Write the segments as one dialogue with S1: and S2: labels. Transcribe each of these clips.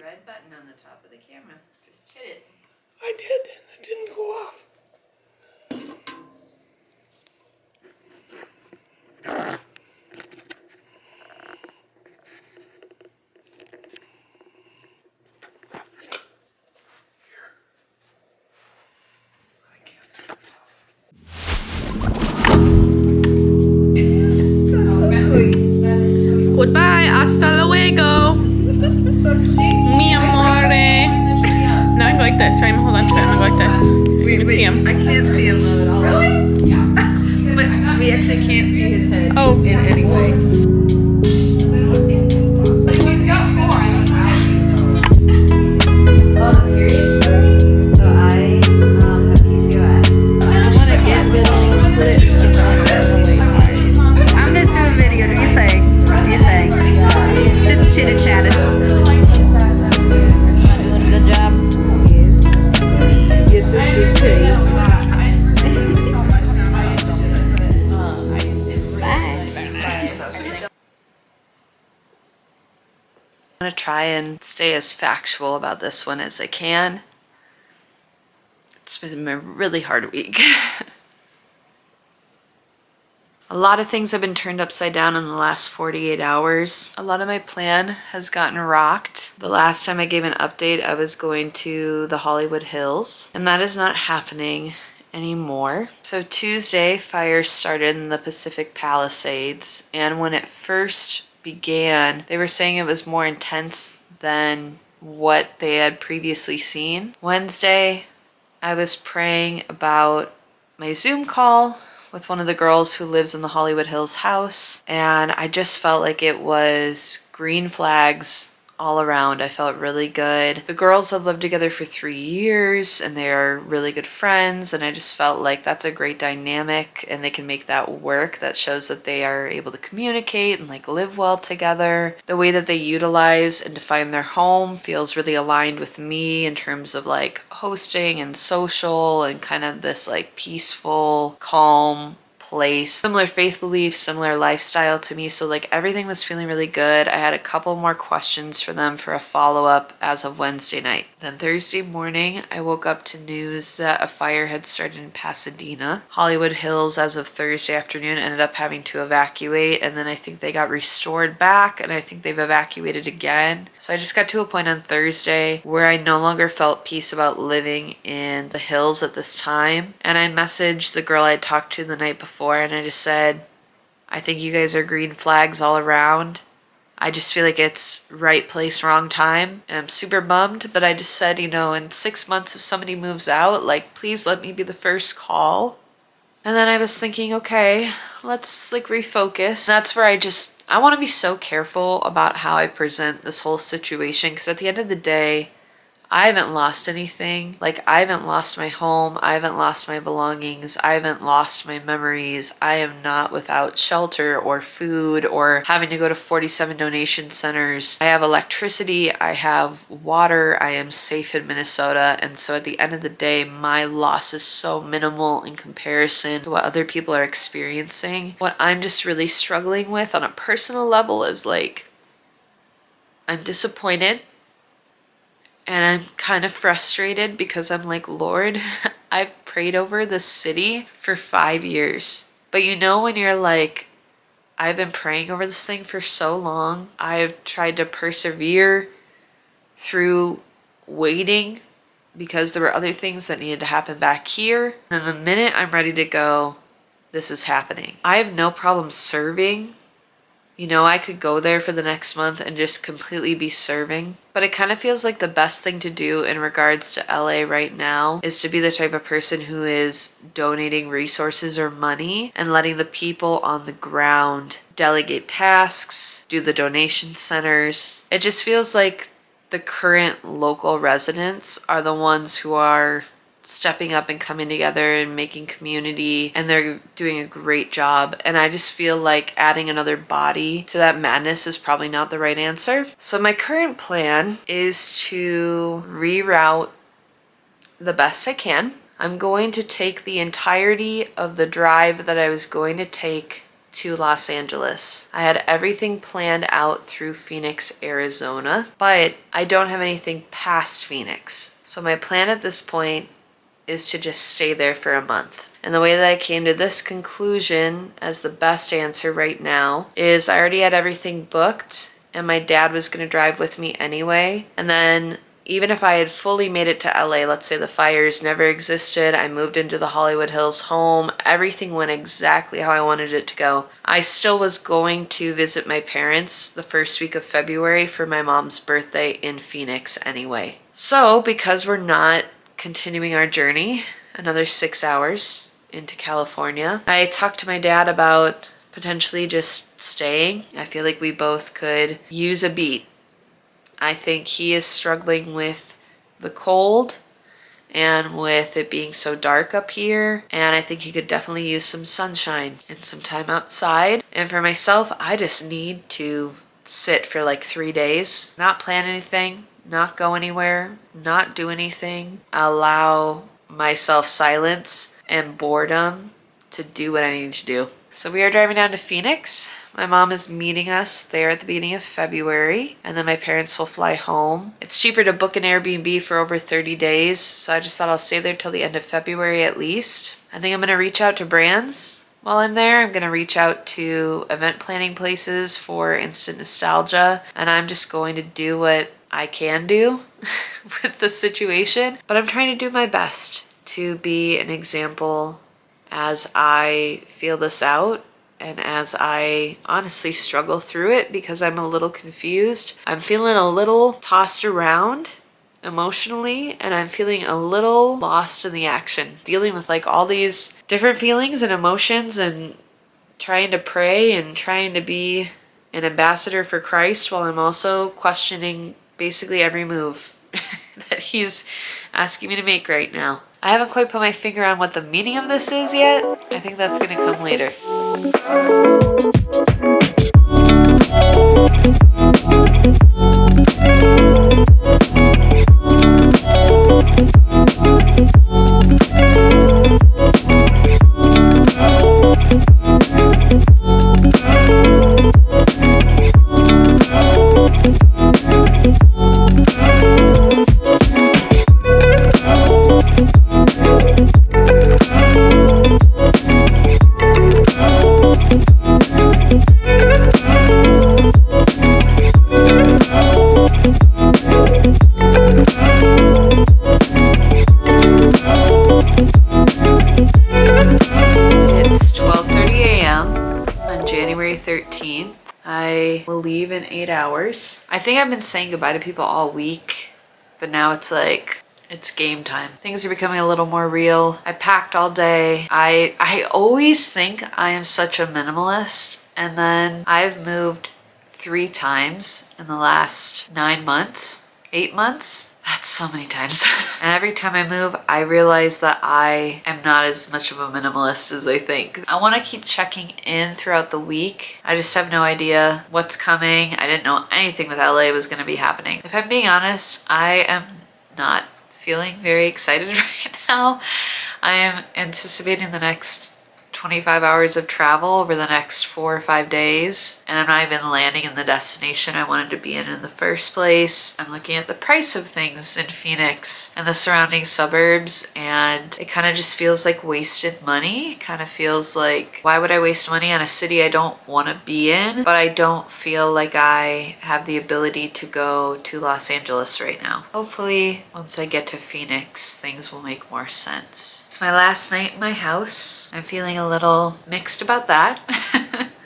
S1: red button on the top of the camera. Just hit it.
S2: I did, and it didn't go off.
S3: Goodbye, hasta luego.
S1: So cute.
S3: Mi amore. No, I'm like this. I'm hold on to it. I'm like this. You can see him.
S1: I can't see him though at all. Really? Yeah. But we actually can't see his head in any way. He's got 4. Oh, the period story? So I have PCOS. I want to get little clips from the I'm just doing video. Do you think? Just chit-chatting. Good job. Yes. Your sister's crazy. I'm going to try and stay as factual about this one as I can. It's been a really hard week. A lot of things have been turned upside down in the last 48 hours. A lot of my plan has gotten rocked. The last time I gave an update, I was going to the Hollywood Hills, and that is not happening anymore. So Tuesday, fires started in the Pacific Palisades, and when it first began, they were saying it was more intense than what they had previously seen. Wednesday, I was praying about my Zoom call with one of the girls who lives in the Hollywood Hills house, and I just felt like it was green flags all around. I felt really good. The girls have lived together for 3 years and they are really good friends, and I just felt like that's a great dynamic and they can make that work. That shows that they are able to communicate and like live well together. The way that they utilize and define their home feels really aligned with me in terms of like hosting and social and kind of this like peaceful, calm place. Similar faith beliefs, similar lifestyle to me. So like everything was feeling really good. I had a couple more questions for them for a follow-up as of Wednesday night. Then Thursday morning, I woke up to news that a fire had started in Pasadena. Hollywood Hills, as of Thursday afternoon, ended up having to evacuate, and then I think they got restored back, and I think they've evacuated again. So I just got to a point on Thursday where I no longer felt peace about living in the hills at this time, and I messaged the girl I talked to the night before, and I just said, I think you guys are green flags all around. I just feel like it's right place, wrong time. And I'm super bummed, but I just said, you know, in 6 months if somebody moves out, like please let me be the first call. And then I was thinking, okay, let's like refocus. That's where I want to be so careful about how I present this whole situation, because at the end of the day, I haven't lost anything. Like, I haven't lost my home. I haven't lost my belongings. I haven't lost my memories. I am not without shelter or food or having to go to 47 donation centers. I have electricity. I have water. I am safe in Minnesota. And so at the end of the day, my loss is so minimal in comparison to what other people are experiencing. What I'm just really struggling with on a personal level is like, I'm disappointed. And I'm kind of frustrated because I'm like, Lord, I've prayed over this city for 5 years. But you know, when you're like, I've been praying over this thing for so long. I've tried to persevere through waiting because there were other things that needed to happen back here. And the minute I'm ready to go, this is happening. I have no problem serving. You know, I could go there for the next month and just completely be serving. But it kind of feels like the best thing to do in regards to LA right now is to be the type of person who is donating resources or money and letting the people on the ground delegate tasks, do the donation centers. It just feels like the current local residents are the ones who are stepping up and coming together and making community, and they're doing a great job. And I just feel like adding another body to that madness is probably not the right answer. So my current plan is to reroute the best I can. I'm going to take the entirety of the drive that I was going to take to Los Angeles. I had everything planned out through Phoenix, Arizona, but I don't have anything past Phoenix. So my plan at this point is to just stay there for a month. And the way that I came to this conclusion as the best answer right now is I already had everything booked and my dad was going to drive with me anyway. And then even if I had fully made it to LA, let's say the fires never existed, I moved into the Hollywood Hills home, everything went exactly how I wanted it to go, I still was going to visit my parents the first week of February for my mom's birthday in Phoenix anyway. So because we're not continuing our journey another 6 hours into California, I talked to my dad about potentially just staying. I feel like we both could use a beat. I think he is struggling with the cold and with it being so dark up here, and I think he could definitely use some sunshine and some time outside. And for myself, I just need to sit for like 3 days, not plan anything, not go anywhere, not do anything, allow myself silence and boredom to do what I need to do. So we are driving down to Phoenix. My mom is meeting us there at the beginning of February, and then my parents will fly home. It's cheaper to book an Airbnb for over 30 days, so I just thought I'll stay there till the end of February at least. I think I'm gonna reach out to brands while I'm there. I'm gonna reach out to event planning places for instant nostalgia, and I'm just going to do what I can do with the situation. But I'm trying to do my best to be an example as I feel this out and as I honestly struggle through it because I'm a little confused. I'm feeling a little tossed around emotionally, and I'm feeling a little lost in the action, dealing with like all these different feelings and emotions and trying to pray and trying to be an ambassador for Christ while I'm also questioning basically every move that he's asking me to make right now. I haven't quite put my finger on what the meaning of this is yet. I think that's gonna come later. I will leave in 8 hours. I think I've been saying goodbye to people all week, but now it's like, it's game time. Things are becoming a little more real. I packed all day. I always think I am such a minimalist, and then I've moved 3 times in the last 9 months, 8 months. That's so many times. And every time I move, I realize that I am not as much of a minimalist as I think. I want to keep checking in throughout the week. I just have no idea what's coming. I didn't know anything with LA was going to be happening. If I'm being honest, I am not feeling very excited right now. I am anticipating the next 25 hours of travel over the next 4 or 5 days, and I'm not even landing in the destination I wanted to be in the first place. I'm looking at the price of things in Phoenix and the surrounding suburbs, and it kind of just feels like wasted money. It kind of feels like, why would I waste money on a city I don't want to be in? But I don't feel like I have the ability to go to Los Angeles right now. Hopefully, once I get to Phoenix, things will make more sense. It's my last night in my house. I'm feeling a little mixed about that.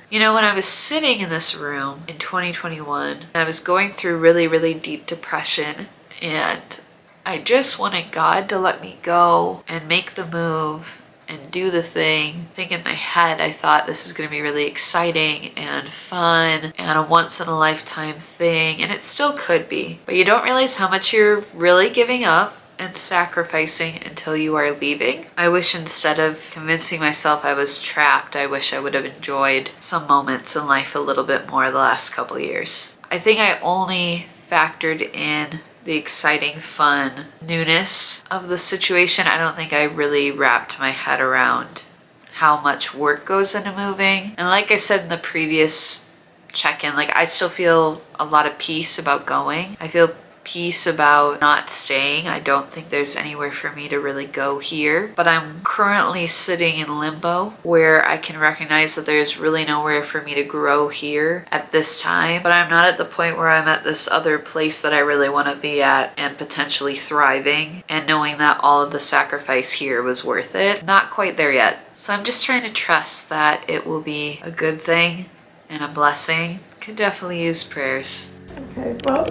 S1: You know, when I was sitting in this room in 2021, I was going through really, really deep depression, and I just wanted God to let me go and make the move and do the thing. I think in my head, I thought this is going to be really exciting and fun and a once in a lifetime thing, and it still could be. But you don't realize how much you're really giving up and sacrificing until you are leaving. I wish instead of convincing myself I was trapped, I wish I would have enjoyed some moments in life a little bit more the last couple of years. I think I only factored in the exciting, fun newness of the situation. I don't think I really wrapped my head around how much work goes into moving. And like I said in the previous check-in, like I still feel a lot of peace about going. I feel peace about not staying. I don't think there's anywhere for me to really go here, but I'm currently sitting in limbo where I can recognize that there's really nowhere for me to grow here at this time, but I'm not at the point where I'm at this other place that I really want to be at and potentially thriving and knowing that all of the sacrifice here was worth it. Not quite there yet. So I'm just trying to trust that it will be a good thing and a blessing. Could definitely use prayers.
S4: Okay, well,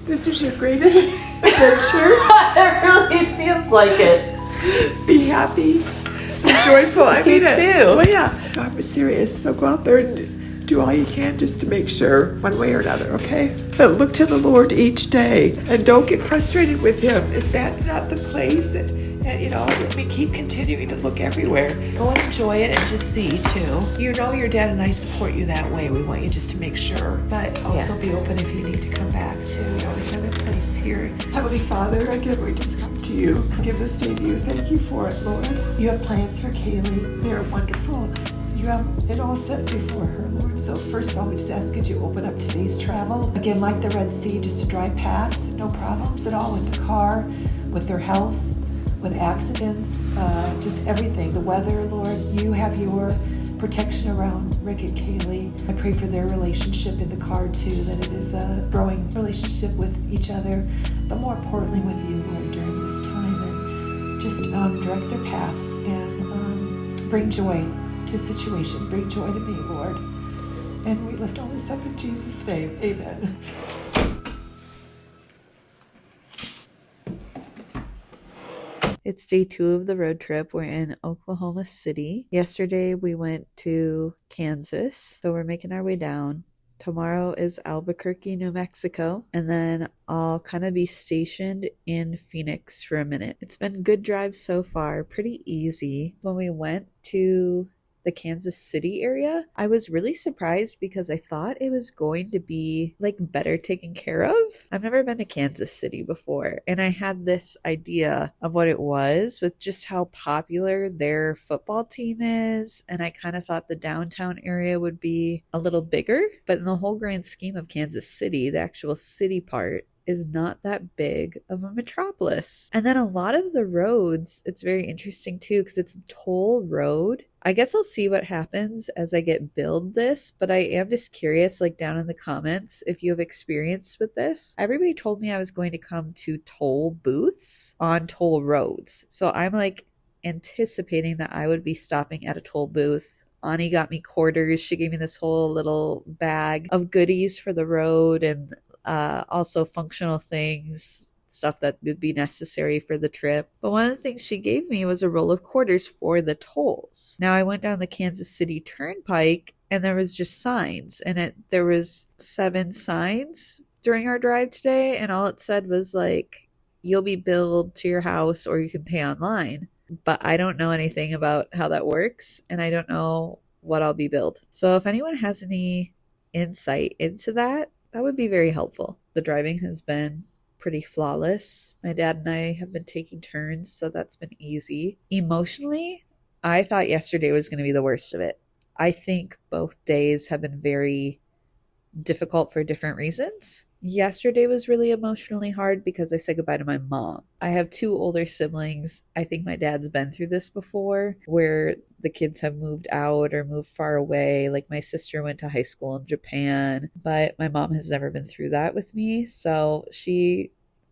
S4: this is your great adventure.
S1: It really feels like it.
S4: Be happy, be joyful. I
S1: Me
S4: mean it.
S1: too.
S4: Well, yeah, no, I'm serious. So go out there and do all you can just to make sure, one way or another, okay? But look to the Lord each day and don't get frustrated with Him. If that's not the place, and you know, we keep continuing to look everywhere. Go and enjoy it and just see too. You know, your dad and I support you that way. We want you just to make sure, but also be open if you need to come back too. You always have a place here. Heavenly Father, again, we just come to you. Give this day to you. Thank you for it, Lord. You have plans for Kaylee. They're wonderful. You have it all set before her, Lord. So first of all, we just ask that you open up today's travel. Again, like the Red Sea, just a dry path. No problems at all with the car, with their health, with accidents, just everything. The weather, Lord, you have your protection around Rick and Kaylee. I pray for their relationship in the car too, that it is a growing relationship with each other, but more importantly with you, Lord, during this time. And just direct their paths and bring joy to situation. Bring joy to me, Lord. And we lift all this up in Jesus' name. Amen.
S1: It's day 2 of the road trip. We're in Oklahoma City. Yesterday we went to Kansas, so we're making our way down. Tomorrow is Albuquerque, New Mexico, and then I'll kind of be stationed in Phoenix for a minute. It's been a good drive so far, pretty easy. When we went to the Kansas City area, I was really surprised because I thought it was going to be like better taken care of. I've never been to Kansas City before, and I had this idea of what it was with just how popular their football team is, and I kind of thought the downtown area would be a little bigger, but in the whole grand scheme of Kansas City, the actual city part is not that big of a metropolis. And then a lot of the roads, it's very interesting too because it's a toll road. I guess I'll see what happens as I get billed this, but I am just curious, like down in the comments, if you have experience with this. Everybody told me I was going to come to toll booths on toll roads. So I'm like anticipating that I would be stopping at a toll booth. Ani got me quarters. She gave me this whole little bag of goodies for the road and also functional things, stuff that would be necessary for the trip. But one of the things she gave me was a roll of quarters for the tolls. Now I went down the Kansas City Turnpike and there was just signs, and there was 7 signs during our drive today, and all it said was like, you'll be billed to your house or you can pay online. But I don't know anything about how that works, and I don't know what I'll be billed. So if anyone has any insight into that, that would be very helpful. The driving has been pretty flawless. My dad and I have been taking turns, so that's been easy. Emotionally, I thought yesterday was going to be the worst of it. I think both days have been very difficult for different reasons. Yesterday was really emotionally hard because I said goodbye to my mom. I have 2 older siblings. I think my dad's been through this before, where the kids have moved out or moved far away. Like my sister went to high school in Japan, but my mom has never been through that with me. So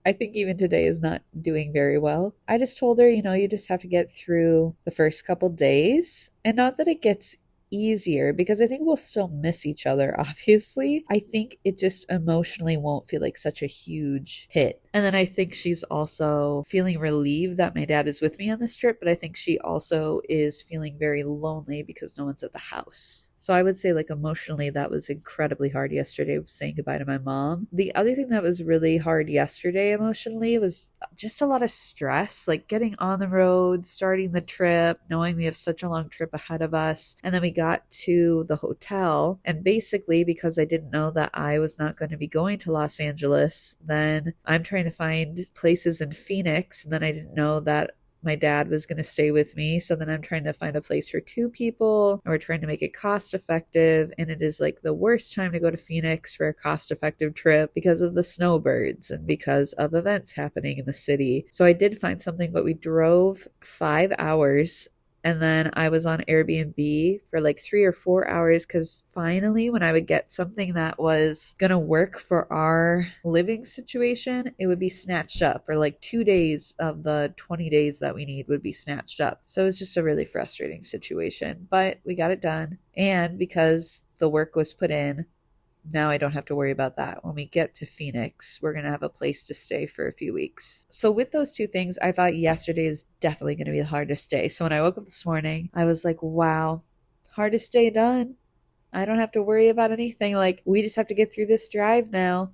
S1: I think even today is not doing very well. I just told her, you just have to get through the first couple days, and not that it gets easier, because I think we'll still miss each other, obviously. I think it just emotionally won't feel like such a huge hit. And then I think she's also feeling relieved that my dad is with me on this trip, but I think she also is feeling very lonely because no one's at the house. So I would say, like, emotionally, that was incredibly hard yesterday, saying goodbye to my mom. The other thing that was really hard yesterday emotionally was just a lot of stress, like getting on the road, starting the trip, knowing we have such a long trip ahead of us. And then we got to the hotel, and basically because I didn't know that I was not going to be going to Los Angeles, then I'm trying to find places in Phoenix, and then I didn't know that
S5: my dad was going to stay with me. So then I'm trying to find a place for 2 people, and we're trying to make it cost effective. And it is like the worst time to go to Phoenix for a cost effective trip because of the snowbirds and because of events happening in the city. So I did find something, but we drove 5 hours. And then I was on Airbnb for like 3 or 4 hours because finally, when I would get something that was going to work for our living situation, it would be snatched up, or like 2 days of the 20 days that we need would be snatched up. So it was just a really frustrating situation, but we got it done. And because the work was put in, now I don't have to worry about that. When we get to Phoenix, we're going to have a place to stay for a few weeks. So with those 2 things, I thought yesterday is definitely going to be the hardest day. So when I woke up this morning, I was like, wow, hardest day done. I don't have to worry about anything. Like, we just have to get through this drive now.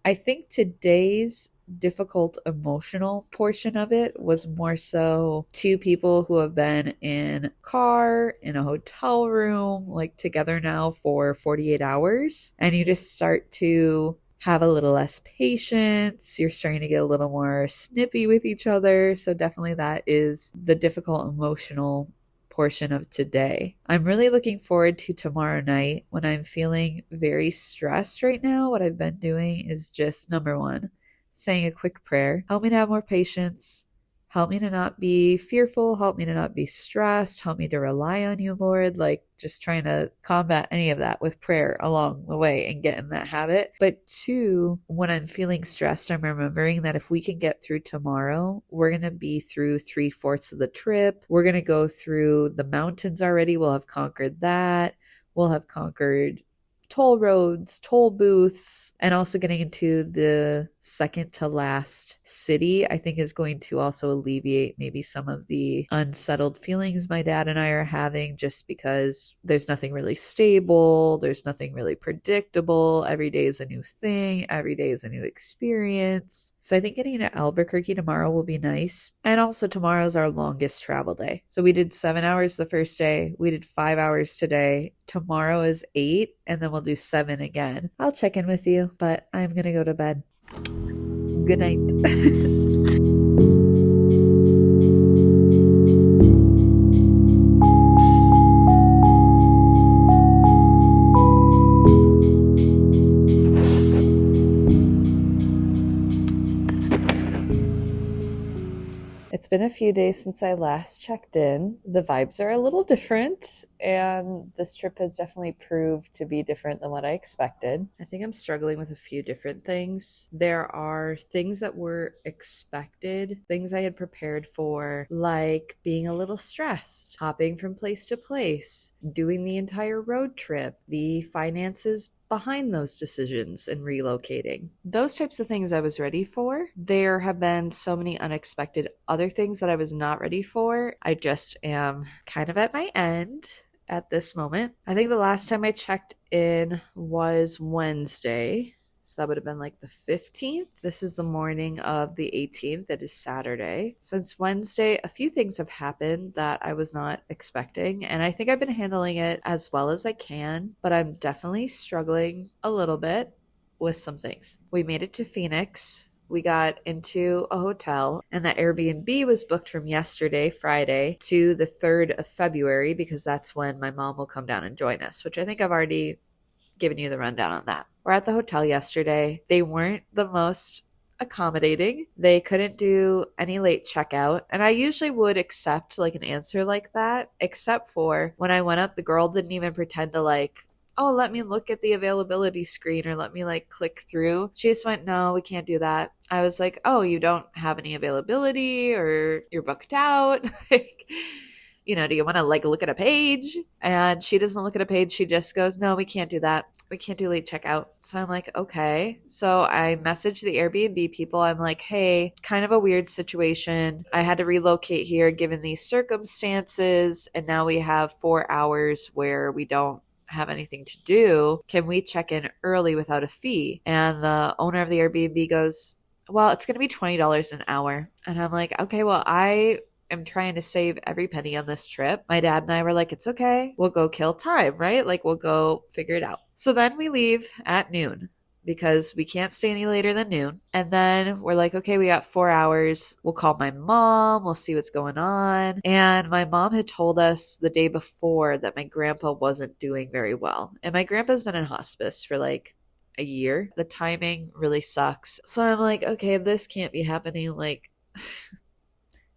S5: I think today's difficult emotional portion of it was more so 2 people who have been in a car, in a hotel room, like together now for 48 hours. And you just start to have a little less patience. You're starting to get a little more snippy with each other. So definitely that is the difficult emotional portion of today. I'm really looking forward to tomorrow night when I'm feeling very stressed right now. What I've been doing is just, number 1, saying a quick prayer. Help me to have more patience. Help me to not be fearful. Help me to not be stressed. Help me to rely on you, Lord. Like, just trying to combat any of that with prayer along the way and get in that habit. But 2, when I'm feeling stressed, I'm remembering that if we can get through tomorrow, we're going to be through 3/4 of the trip. We're going to go through the mountains already. We'll have conquered that. We'll have conquered toll roads, toll booths, and also getting into the second to last city, I think is going to also alleviate maybe some of the unsettled feelings my dad and I are having, just because there's nothing really stable. There's nothing really predictable. Every day is a new thing. Every day is a new experience. So I think getting to Albuquerque tomorrow will be nice. And also tomorrow's our longest travel day. So we did 7 hours the first day. We did 5 hours today. Tomorrow is 8, and then we'll do 7 again. I'll check in with you, but I'm going to go to bed. Good night. It's been a few days since I last checked in. The vibes are a little different, and this trip has definitely proved to be different than what I expected. I think I'm struggling with a few different things. There are things that were expected, things I had prepared for, like being a little stressed, hopping from place to place, doing the entire road trip, the finances behind those decisions and relocating. Those types of things I was ready for. There have been so many unexpected other things that I was not ready for. I just am kind of at my end at this moment. I think the last time I checked in was Wednesday. So that would have been like the 15th. This is the morning of the 18th. It is Saturday. Since Wednesday, a few things have happened that I was not expecting, and I think I've been handling it as well as I can, but I'm definitely struggling a little bit with some things. We made it to Phoenix. We got into a hotel, and the Airbnb was booked from yesterday, Friday, to the 3rd of February, because that's when my mom will come down and join us, which I think I've already given you the rundown on that. We're at the hotel yesterday. They weren't the most accommodating. They couldn't do any late checkout. And I usually would accept like an answer like that, except for when I went up, the girl didn't even pretend to like, oh, let me look at the availability screen or let me like click through. She just went, no, we can't do that. I was like, oh, you don't have any availability or you're booked out? Like, you know, do you want to like look at a page? And she doesn't look at a page. She just goes, no, we can't do that. We can't do late checkout. So I'm like, okay. So I messaged the Airbnb people. I'm like, hey, kind of a weird situation. I had to relocate here given these circumstances. And now we have 4 hours where we don't have anything to do. Can we check in early without a fee? And the owner of the Airbnb goes, well, it's going to be $20 an hour. And I'm like, okay, well, I am trying to save every penny on this trip. My dad and I were like, it's okay. We'll go kill time, right? Like we'll go figure it out. So then we leave at noon because we can't stay any later than noon. And then we're like, okay, we got 4 hours. We'll call my mom. We'll see what's going on. And my mom had told us the day before that my grandpa wasn't doing very well. And my grandpa's been in hospice for like a year. The timing really sucks. So I'm like, okay, this can't be happening like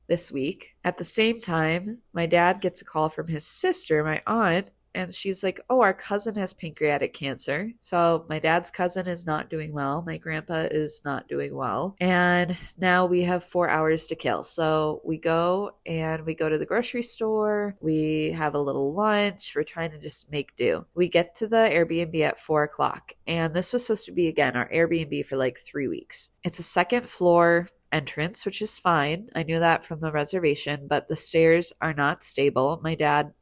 S5: this week. At the same time, my dad gets a call from his sister, my aunt, and she's like, oh, our cousin has pancreatic cancer. So my dad's cousin is not doing well. My grandpa is not doing well. And now we have 4 hours to kill. So we go to the grocery store. We have a little lunch. We're trying to just make do. We get to the Airbnb at 4 o'clock. And this was supposed to be, again, our Airbnb for like 3 weeks. It's a second floor entrance, which is fine. I knew that from the reservation, but the stairs are not stable. My dad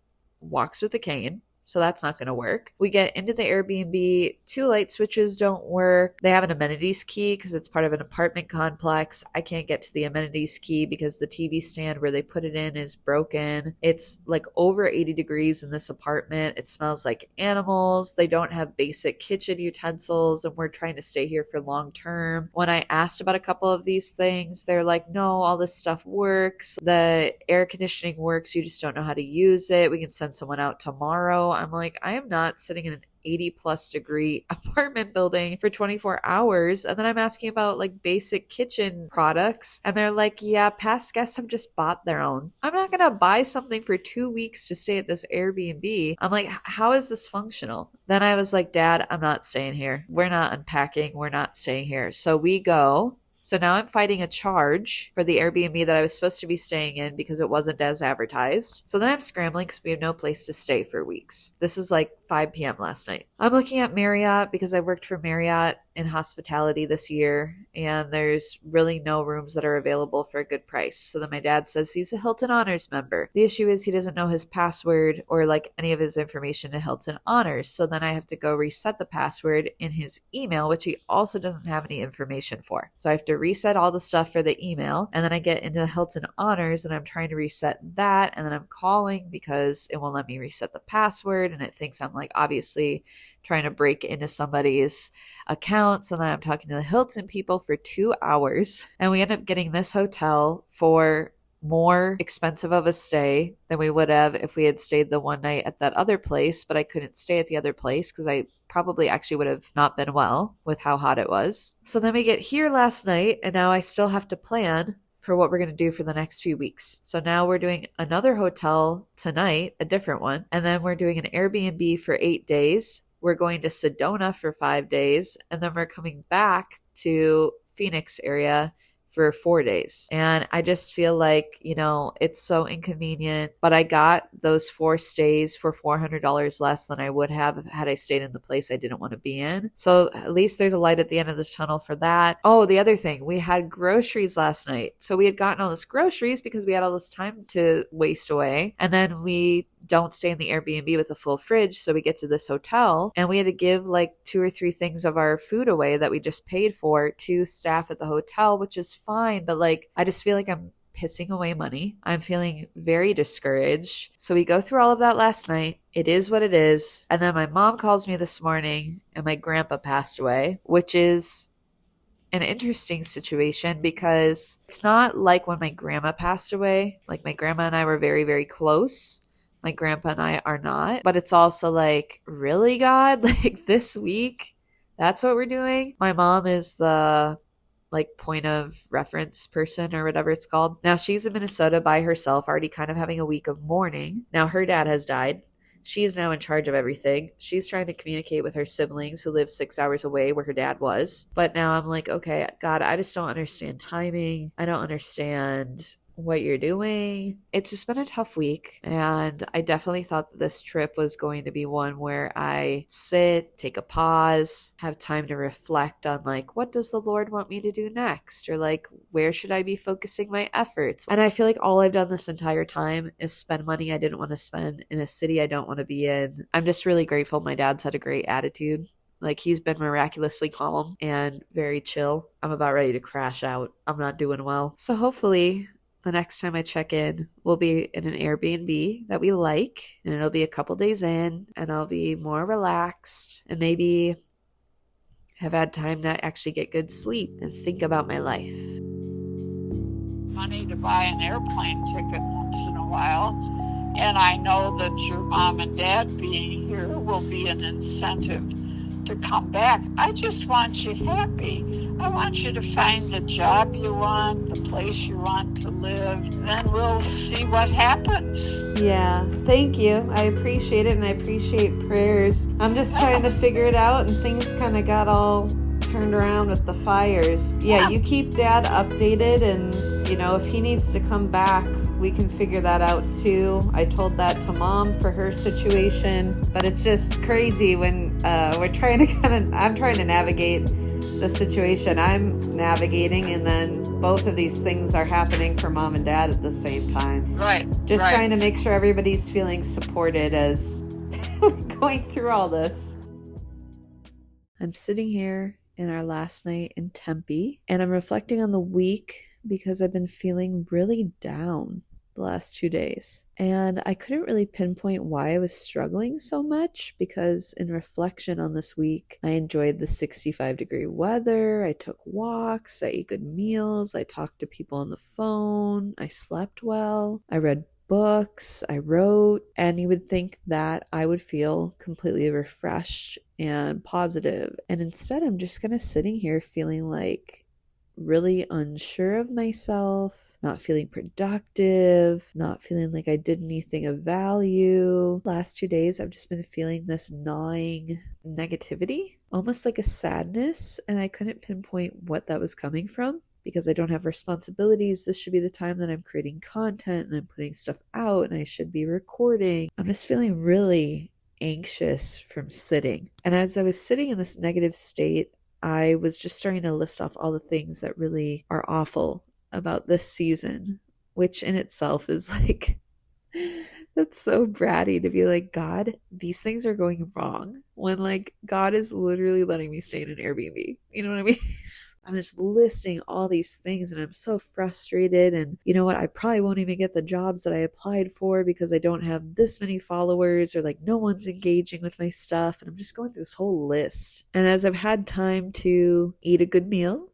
S5: walks with a cane, so that's not going to work. We get into the Airbnb, 2 light switches don't work. They have an amenities key because it's part of an apartment complex. I can't get to the amenities key because the TV stand where they put it in is broken. It's like over 80 degrees in this apartment. It smells like animals. They don't have basic kitchen utensils, and we're trying to stay here for long term. When I asked about a couple of these things, they're like, no, all this stuff works. The air conditioning works. You just don't know how to use it. We can send someone out tomorrow. I'm like, I am not sitting in an 80 plus degree apartment building for 24 hours. And then I'm asking about like basic kitchen products. And they're like, yeah, past guests have just bought their own. I'm not going to buy something for 2 weeks to stay at this Airbnb. I'm like, how is this functional? Then I was like, Dad, I'm not staying here. We're not unpacking. We're not staying here. So we go. So now I'm fighting a charge for the Airbnb that I was supposed to be staying in because it wasn't as advertised. So then I'm scrambling because we have no place to stay for weeks. This is like 5 p.m. last night. I'm looking at Marriott because I worked for Marriott in hospitality this year, and there's really no rooms that are available for a good price. So then my dad says he's a Hilton Honors member. The issue is he doesn't know his password or like any of his information to Hilton Honors. So then I have to go reset the password in his email, which he also doesn't have any information for. So I have to reset all the stuff for the email, and then I get into Hilton Honors and I'm trying to reset that, and then I'm calling because it won't let me reset the password, and it thinks I'm like obviously trying to break into somebody's account. So then I'm talking to the Hilton people for 2 hours, and we end up getting this hotel for more expensive of a stay than we would have if we had stayed the one night at that other place. But I couldn't stay at the other place because I probably actually would have not been well with how hot it was. So then we get here last night, and now I still have to plan for what we're going to do for the next few weeks. So now we're doing another hotel tonight, a different one, and then we're doing an Airbnb for 8 days. We're going to Sedona for 5 days, and then we're coming back to Phoenix area for 4 days. And I just feel like, you know, it's so inconvenient, but I got those 4 stays for $400 less than I would have had I stayed in the place I didn't want to be in. So at least there's a light at the end of the tunnel for that. Oh, the other thing, we had groceries last night. So we had gotten all this groceries because we had all this time to waste away. And then we don't stay in the Airbnb with a full fridge. So we get to this hotel and we had to give like 2 or 3 things of our food away that we just paid for to staff at the hotel, which is fine. But like, I just feel like I'm pissing away money. I'm feeling very discouraged. So we go through all of that last night. It is what it is. And then my mom calls me this morning and my grandpa passed away, which is an interesting situation because it's not like when my grandma passed away. Like my grandma and I were very, very close. My grandpa and I are not, but it's also like, really, God? Like this week, that's what we're doing? My mom is the like point of reference person or whatever it's called. Now she's in Minnesota by herself, already kind of having a week of mourning. Now her dad has died. She is now in charge of everything. She's trying to communicate with her siblings who live 6 hours away where her dad was. But now I'm like, okay, God, I just don't understand timing. I don't understand what you're doing. It's just been a tough week, and I definitely thought that this trip was going to be one where I sit, take a pause, have time to reflect on like, what does the Lord want me to do next, or like, where should I be focusing my efforts? And I feel like all I've done this entire time is spend money I didn't want to spend in a city I don't want to be in. I'm just really grateful my dad's had a great attitude. Like he's been miraculously calm and very chill. I'm about ready to crash out. I'm not doing well. So hopefully the next time I check in, we'll be in an Airbnb that we like, and it'll be a couple days in, and I'll be more relaxed and maybe have had time to actually get good sleep and think about my life.
S6: Money to buy an airplane ticket once in a while. And I know that your mom and dad being here will be an incentive to come back. I just want you happy. I want you to find the job you want, the place you want to live. Then we'll see what happens.
S1: Yeah, thank you. I appreciate it, and I appreciate prayers. I'm just trying to figure it out, and things kind of got all turned around with the fires. Yeah, you keep Dad updated, and if he needs to come back, we can figure that out too. I told that to Mom for her situation, but it's just crazy when I'm trying to navigate the situation I'm navigating, and then both of these things are happening for Mom and Dad at the same time.
S6: Right.
S1: Just trying to make sure everybody's feeling supported as we're going through all this.
S5: I'm sitting here in our last night in Tempe, and I'm reflecting on the week because I've been feeling really down the last 2 days. And I couldn't really pinpoint why I was struggling so much, because in reflection on this week, I enjoyed the 65-degree weather, I took walks, I ate good meals, I talked to people on the phone, I slept well, I read books, I wrote, and you would think that I would feel completely refreshed and positive. And instead, I'm just kind of sitting here feeling like really unsure of myself, not feeling productive, not feeling like I did anything of value. Last 2 days, I've just been feeling this gnawing negativity, almost like a sadness, and I couldn't pinpoint what that was coming from. Because I don't have responsibilities, this should be the time that I'm creating content and I'm putting stuff out and I should be recording. I'm just feeling really anxious from sitting. And as I was sitting in this negative state, I was just starting to list off all the things that really are awful about this season, which in itself is like, that's so bratty to be like, God, these things are going wrong, when like God is literally letting me stay in an Airbnb. You know what I mean? I'm just listing all these things and I'm so frustrated, and you know what, I probably won't even get the jobs that I applied for because I don't have this many followers, or like no one's engaging with my stuff, and I'm just going through this whole list. And as I've had time to eat a good meal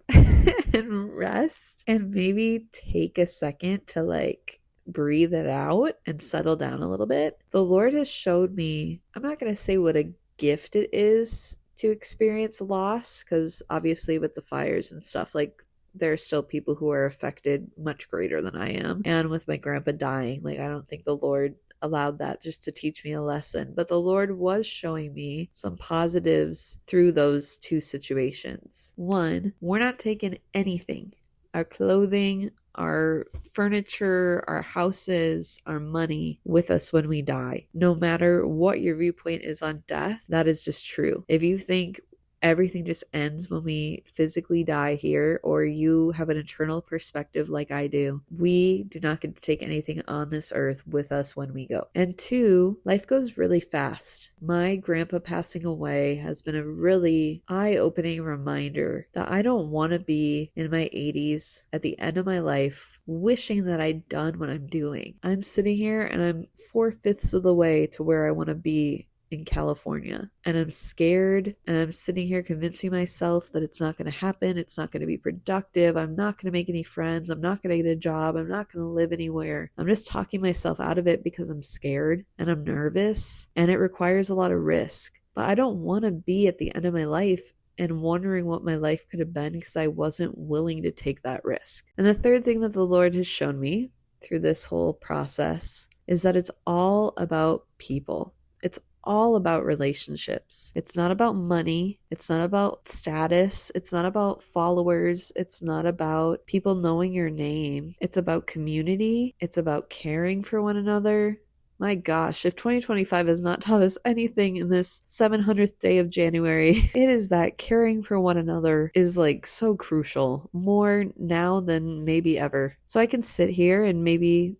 S5: and rest and maybe take a second to like breathe it out and settle down a little bit, the Lord has showed me, I'm not going to say what a gift it is to experience loss, because obviously with the fires and stuff, like there are still people who are affected much greater than I am. And with my grandpa dying, like I don't think the Lord allowed that just to teach me a lesson. But the Lord was showing me some positives through those two situations. One, we're not taking anything. Our clothing, our furniture, our houses, our money with us when we die. No matter what your viewpoint is on death, that is just true. If you think everything just ends when we physically die here, or you have an eternal perspective like I do, we do not get to take anything on this earth with us when we go. And two, life goes really fast. My grandpa passing away has been a really eye-opening reminder that I don't want to be in my 80s at the end of my life wishing that I'd done what I'm doing. I'm sitting here and I'm 4/5 of the way to where I want to be in California, and I'm scared, and I'm sitting here convincing myself that it's not going to happen, it's not going to be productive, I'm not going to make any friends, I'm not going to get a job, I'm not going to live anywhere. I'm just talking myself out of it because I'm scared and I'm nervous, and it requires a lot of risk. But I don't want to be at the end of my life and wondering what my life could have been because I wasn't willing to take that risk. And the third thing that the Lord has shown me through this whole process is that it's all about people. It's all about relationships. It's not about money. It's not about status. It's not about followers. It's not about people knowing your name. It's about community. It's about caring for one another. My gosh, if 2025 has not taught us anything in this 700th day of January, it is that caring for one another is like so crucial, more now than maybe ever. So I can sit here and maybe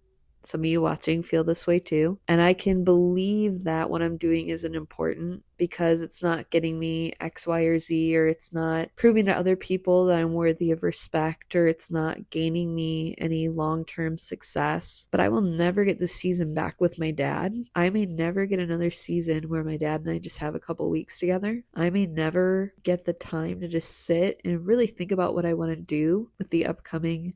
S5: some of you watching feel this way too. And I can believe that what I'm doing isn't important because it's not getting me X, Y, or Z, or it's not proving to other people that I'm worthy of respect, or it's not gaining me any long-term success. But I will never get this season back with my dad. I may never get another season where my dad and I just have a couple weeks together. I may never get the time to just sit and really think about what I want to do with the upcoming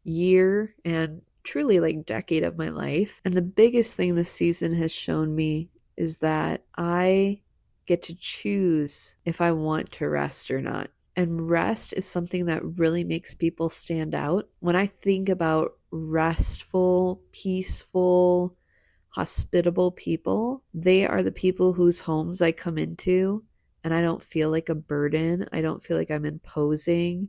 S5: year and truly like decade of my life. And the biggest thing this season has shown me is that I get to choose if I want to rest or not. And rest is something that really makes people stand out. When I think about restful, peaceful, hospitable people, they are the people whose homes I come into and I don't feel like a burden. I don't feel like I'm imposing.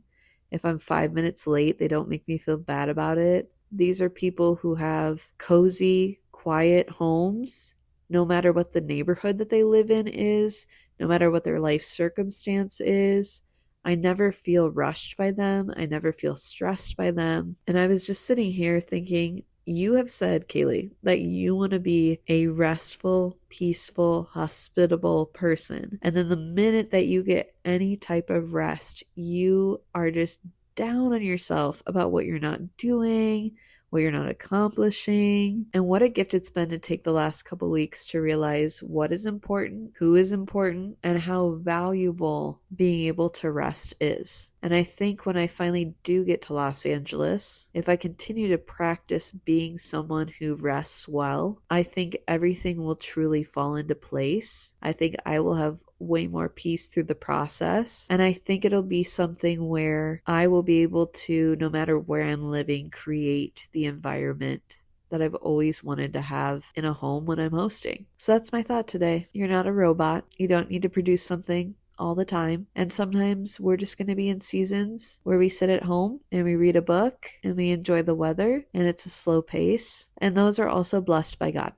S5: If I'm 5 minutes late, they don't make me feel bad about it. These are people who have cozy, quiet homes, no matter what the neighborhood that they live in is, no matter what their life circumstance is. I never feel rushed by them. I never feel stressed by them. And I was just sitting here thinking, you have said, Kaylee, that you want to be a restful, peaceful, hospitable person. And then the minute that you get any type of rest, you are just down on yourself about what you're not doing, what you're not accomplishing. And what a gift it's been to take the last couple weeks to realize what is important, who is important, and how valuable being able to rest is. And I think when I finally do get to Los Angeles, if I continue to practice being someone who rests well, I think everything will truly fall into place. I think I will have way more peace through the process. And I think it'll be something where I will be able to, no matter where I'm living, create the environment that I've always wanted to have in a home when I'm hosting. So that's my thought today. You're not a robot. You don't need to produce something all the time. And sometimes we're just going to be in seasons where we sit at home and we read a book and we enjoy the weather and it's a slow pace. And those are also blessed by God.